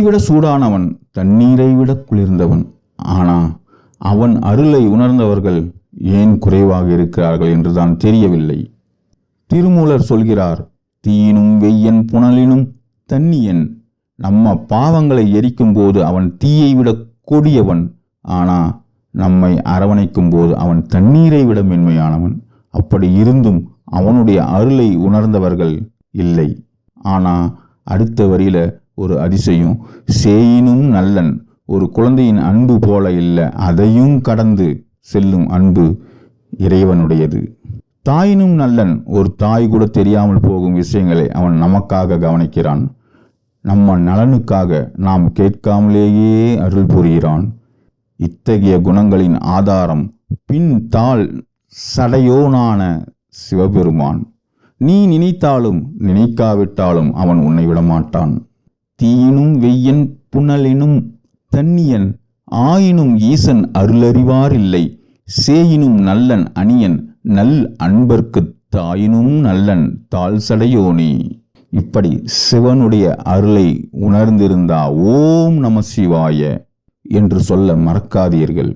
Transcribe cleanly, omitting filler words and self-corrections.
விட சூடானவன், தண்ணீரை விட குளிர்ந்தவன். ஆனால் அவன் அருளை உணர்ந்தவர்கள் ஏன் குறைவாக இருக்கிறார்கள் என்றுதான் தெரியவில்லை. திருமூலர் சொல்கிறார், தீயினும் வெய்யன் புனலினும் தண்ணியன். நம்ம பாவங்களை எரிக்கும் போது அவன் தீயை விட கொடியவன். ஆனால் நம்மை அரவணைக்கும் போது அவன் தண்ணீரை விட மென்மையானவன். அப்படி இருந்தும் அவனுடைய அருளை உணர்ந்தவர்கள் இல்லை. ஆனால் அடுத்த வரியில ஒரு அதிசயம், சேயினும் நல்லன். ஒரு குழந்தையின் அன்பு போல இல்லை, அதையும் கடந்து செல்லும் அன்பு இறைவனுடையது. தாயினும் நல்லன். ஒரு தாய் கூட தெரியாமல் போகும் விஷயங்களை அவன் நமக்காக கவனிக்கிறான். நம்ம நலனுக்காக நாம் கேட்காமலேயே அருள் புரிகிறான். இத்தகைய குணங்களின் ஆதாரம் பின் தாள் சடையோனான சிவபெருமான். நீ நினைத்தாலும் நினைக்காவிட்டாலும் அவன் உன்னை விடமாட்டான். தீயினும் வெய்யன் புனலினும் தண்ணியன். ஆயினும் ஈசன் அருளறிவார் இல்லை. சேயினும் நல்லன் அணியன். நல் அன்பர்க்கு தாயினும் நல்லன் தாழ் சடையோனே. இப்படி சிவனுடைய அருளை உணர்ந்திருந்தா ஓம் நம சிவாய என்று சொல்ல மறக்காதீர்கள்.